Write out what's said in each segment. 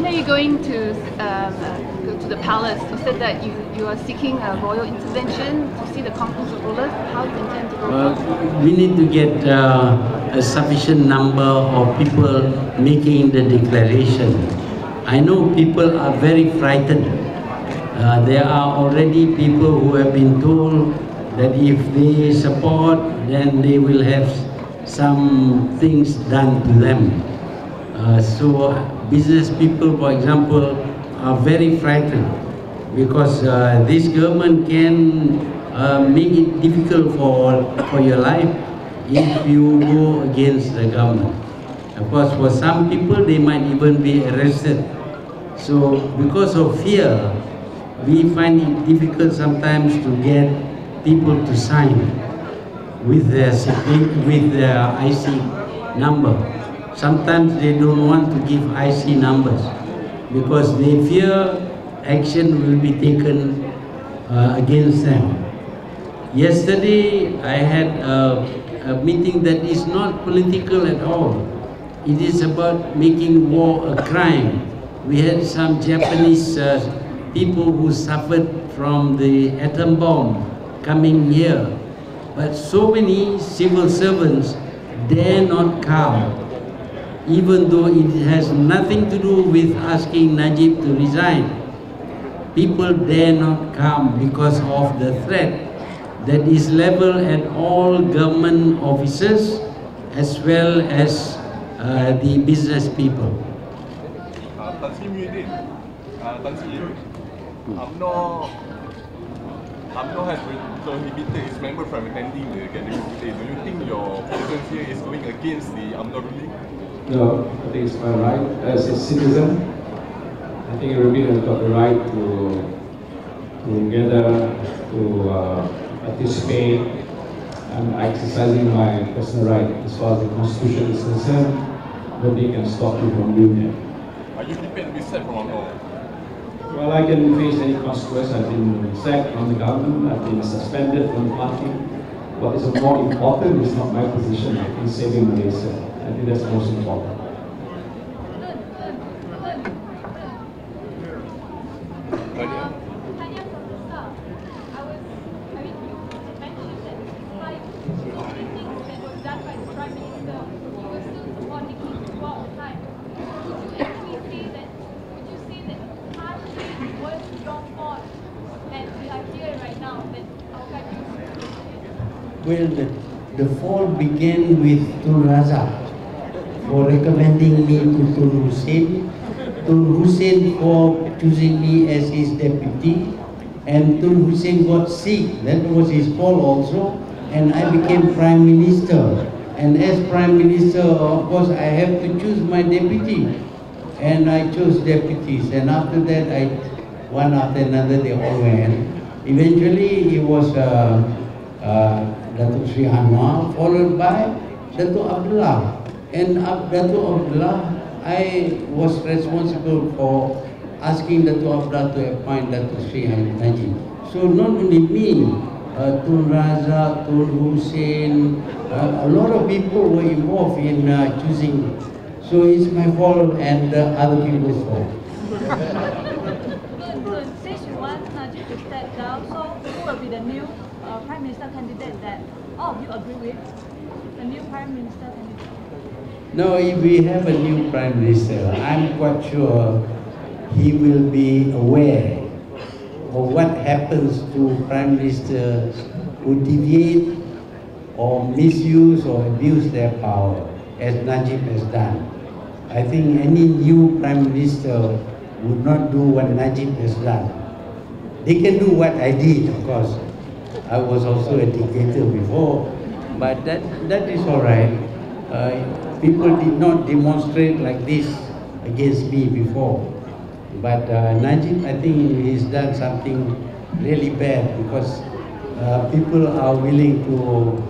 are you going to go to the palace? You said that you are seeking a royal intervention to see the conference of rulers. How do you intend to go about? We need to get a sufficient number of people making the declaration. I know people are very frightened. There are already people who have been told that if they support, then they will have some things done to them. So business people, for example, are very frightened because this government can make it difficult for your life if you go against the government. Of course, for some people, they might even be arrested. So because of fear, we find it difficult sometimes to get people to sign with their IC number. Sometimes they don't want to give IC numbers because they fear action will be taken against them. Yesterday I had a meeting that is not political at all. It is about making war a crime. We had some Japanese people who suffered from the atom bomb coming here. But so many civil servants dare not come, even though it has nothing to do with asking Najib to resign. People dare not come because of the threat that is leveled at all government officers as well as the business people. UMNO has prohibited its members from attending the gathering today. Do you think your presence here is going against the UMNO ruling? No, I think it's my right as a citizen. I think everybody has got the right to gather, to participate. I'm exercising my personal right as far as the Constitution is concerned. Nobody can stop me from doing that. Are you prepared to be sacked from UMNO? Well, I can face any consequence. I've been sacked from the government, I've been suspended from the party. What is more important is not my position in saving Malaysia. I think that's most important. Well, the fall began with Tun Razak for recommending me to Tun Hussein for choosing me as his deputy, and Tun Hussein got sick. That was his fault also, and I became Prime Minister. And as Prime Minister, of course, I have to choose my deputy, and I chose deputies. And after that, one after another, they all went. Eventually, it was Datuk Sri Anwar, followed by Datuk Abdullah. And Datuk Abdullah, I was responsible for asking Datuk Abdullah to appoint Datuk Sri Najib. So not only me, Tun Razak, Tun Hussein, a lot of people were involved in choosing. So it's my fault and other people's fault. Since you want Najib to step down, so who will be the new Prime Minister candidate that all of you agree with? The new Prime Minister candidate? No, if we have a new Prime Minister, I'm quite sure he will be aware of what happens to Prime Ministers who deviate or misuse or abuse their power, as Najib has done. I think any new Prime Minister would not do what Najib has done. They can do what I did, of course. I was also a dictator before, but that is all right. People did not demonstrate like this against me before. But Najib, I think he's done something really bad because people are willing to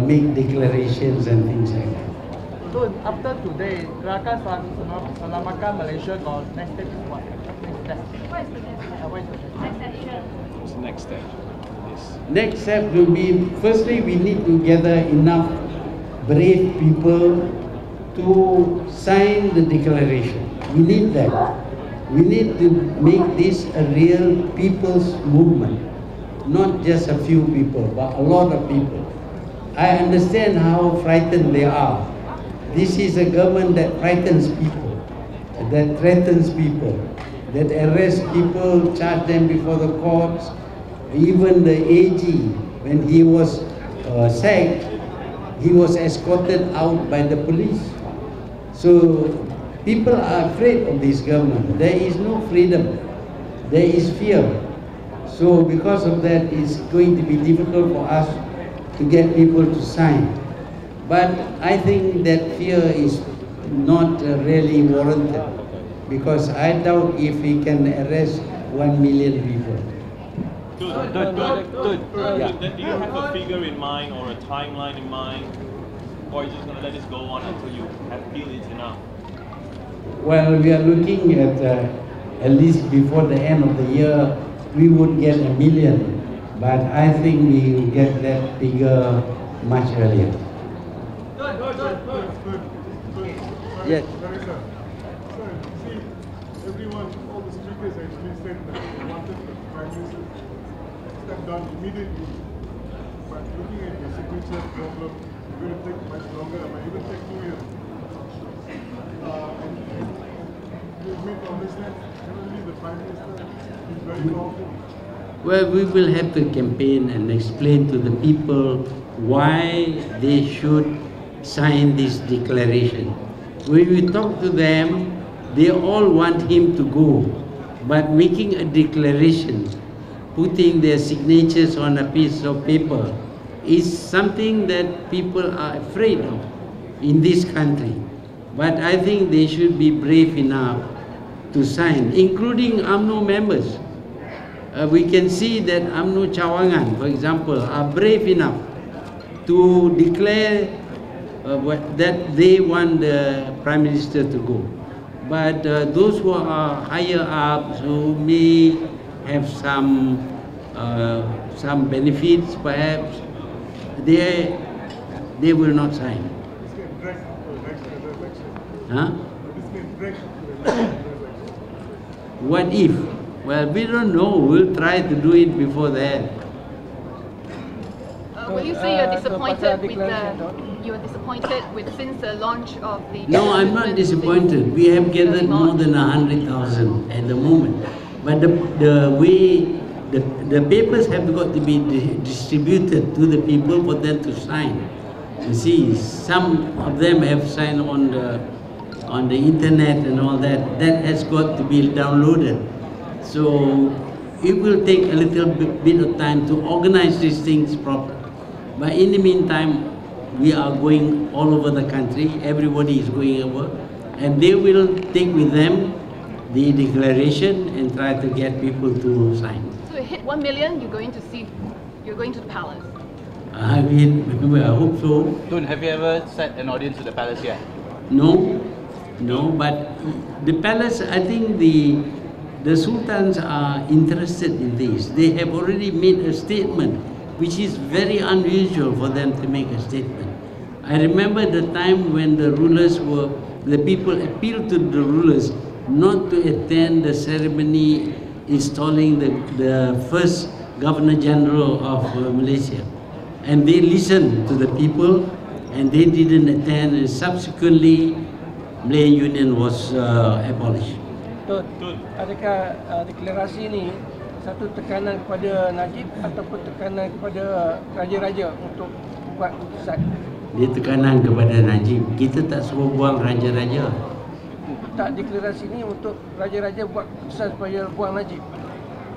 make declarations and things like that. So after today, Rakan Selamatkan Malaysia got next step is what? Next step. What is the next step? What is the Next action. What's the next step? Next step will be, firstly, we need to gather enough brave people to sign the declaration. We need that. We need to make this a real people's movement, not just a few people, but a lot of people. I understand how frightened they are. This is a government that frightens people, that threatens people, that arrests people, charge them before the courts. Even the AG, when he was sacked, he was escorted out by the police. So people are afraid of this government. There is no freedom. There is fear. So because of that, it's going to be difficult for us to get people to sign. But I think that fear is not really warranted, because I doubt if we can arrest 1 million people. Do you have a figure in mind or a timeline in mind? Or are you just going to let this go on until you feel it's enough? Well, we are looking at least before the end of the year, we would get 1 million. But I think we will get that figure much earlier. Yes. See, everyone, all the speakers actually said that they wanted the Prime Minister to step down immediately. But looking at the signature problem, it's going to take much longer. It might even take 2 years. And you make to understand, generally the Prime Minister is very powerful. Well, we will have to campaign and explain to the people why they should sign this declaration. When we talk to them, they all want him to go. But making a declaration, putting their signatures on a piece of paper, is something that people are afraid of in this country. But I think they should be brave enough to sign, including UMNO members. We can see that UMNO Cawangan, for example, are brave enough to declare that they want the Prime Minister to go. But those who are higher up, who may have some benefits perhaps, they will not sign. This can drag to the next election. Huh? This can drag to the next election. What if? Well, we don't know. We'll try to do it before that. When you say you're disappointed with since the launch of the... No, I'm not disappointed. We have gathered more than 100,000 at the moment. But the way the papers have got to be distributed to the people for them to sign. You see, some of them have signed on the internet and all that. That has got to be downloaded. So it will take a little bit of time to organize these things properly. But in the meantime, we are going all over the country. Everybody is going over, and they will take with them the declaration and try to get people to sign. So it hit 1 million, you're going to the palace. I hope so. Tun, have you ever set an audience to the palace yet? No, but the palace, I think the sultans are interested in this. They have already made a statement, which is very unusual for them to make a statement. I remember the time when the people appealed to the rulers not to attend the ceremony installing the first Governor General of Malaysia. And they listened to the people and they didn't attend, and subsequently Malayan Union was abolished. Betul. Adakah deklarasi ini satu tekanan kepada Najib ataupun tekanan kepada raja-raja untuk buat keputusan? Dia tekanan kepada Najib. Kita tak suruh buang raja-raja. Tak, deklarasi ini untuk raja-raja buat keputusan supaya buang Najib.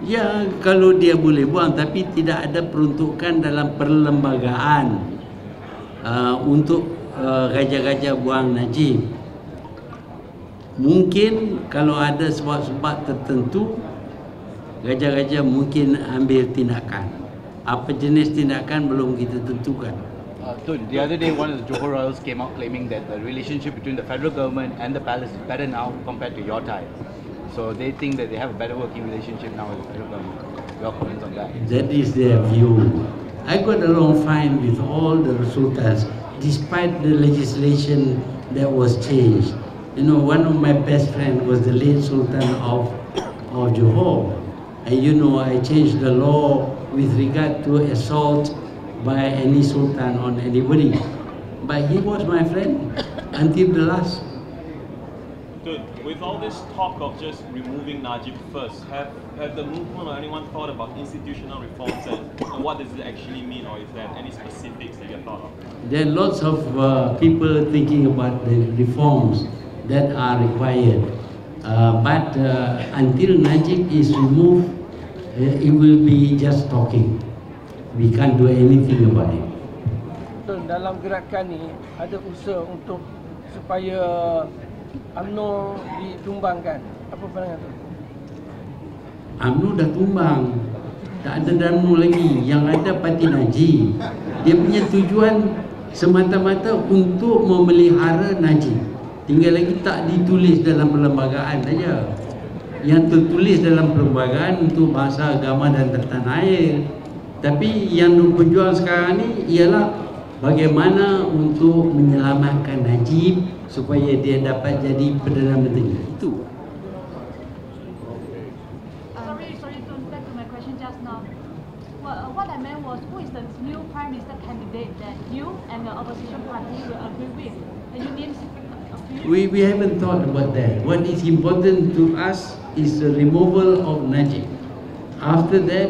Ya, kalau dia boleh buang, tapi tidak ada peruntukan dalam perlembagaan untuk raja-raja buang Najib. Mungkin kalau ada sebab-sebab tertentu, raja-raja mungkin ambil tindakan. Apa jenis tindakan belum kita tentukan. Tun, the other day one of the Johor royals came out claiming that the relationship between the federal government and the palace is better now compared to your time. So they think that they have a better working relationship now with the federal government. Your comments on that? That is their view. I got along fine with all the sultans, despite the legislation that was changed. You know, one of my best friends was the late Sultan of Johor. And you know, I changed the law with regard to assault by any sultan on anybody. But he was my friend until the last. Good. With all this talk of just removing Najib first, have the movement or anyone thought about institutional reforms and what does it actually mean, or is there any specifics that you thought of? There are lots of people thinking about the reforms that are required. But until Najib is removed, it will be just talking. We can't do anything about it. Dalam gerakan ni ada usaha untuk supaya UMNO ditumbangkan. Apa pandangan tu? UMNO dah tumbang. Tak ada UMNO lagi. Yang ada Parti Najib. Dia punya tujuan semata-mata untuk memelihara Najib. Tinggal lagi tak ditulis dalam perlembagaan saja. Yang tertulis dalam perlembagaan untuk bahasa agama dan tanah air. Tapi yang berjuang sekarang ni ialah bagaimana untuk menyelamatkan Najib supaya dia dapat jadi Perdana Menteri. Itu. Sorry to back to my question just now. What I meant was, who is the new Prime Minister candidate that you and the opposition party will agree with? And you name a few? We haven't thought about that. What is important to us is the removal of Najib. After that,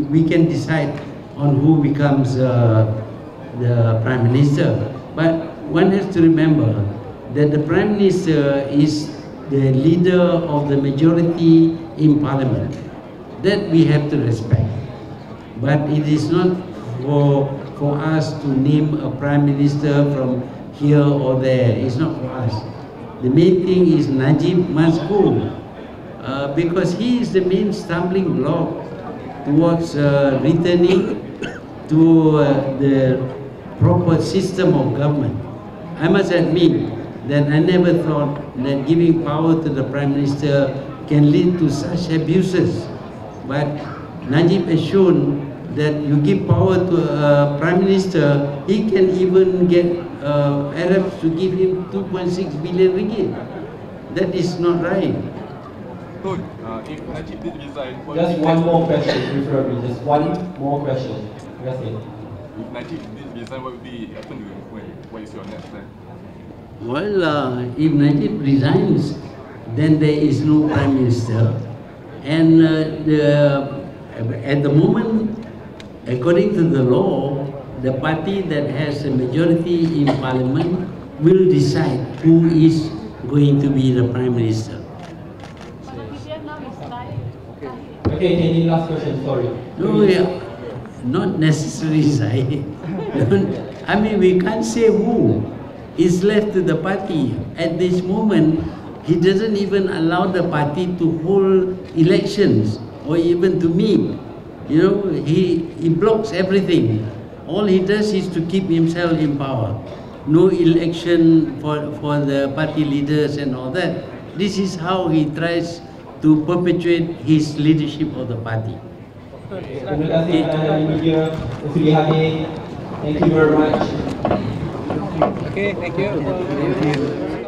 we can decide on who becomes the Prime Minister. But one has to remember that the Prime Minister is the leader of the majority in Parliament. That we have to respect. But it is not for us to name a Prime Minister from here or there. It's not for us. The main thing is Najib must go because he is the main stumbling block towards returning to the proper system of government. I must admit that I never thought that giving power to the Prime Minister can lead to such abuses. But Najib has shown that you give power to a Prime Minister, he can even get Arabs to give him 2.6 billion ringgit. That is not right. Good. If Najib did resign... Just one more question, preferably. Just one more question. If Najib did resign, what would be happen to him? What is your next plan? Well, if Najib resigns, then there is no Prime Minister. And at the moment, according to the law, the party that has a majority in Parliament will decide who is going to be the Prime Minister. Okay, any last question? Sorry. No, not necessarily, Zahid. I mean, we can't say who is left to the party. At this moment, he doesn't even allow the party to hold elections or even to meet. You know, he blocks everything. All he does is to keep himself in power. No election for the party leaders and all that. This is how he tries to perpetuate his leadership of the party. Terima kasih kerana media sudi hadir. Thank you very much. Okay, thank you.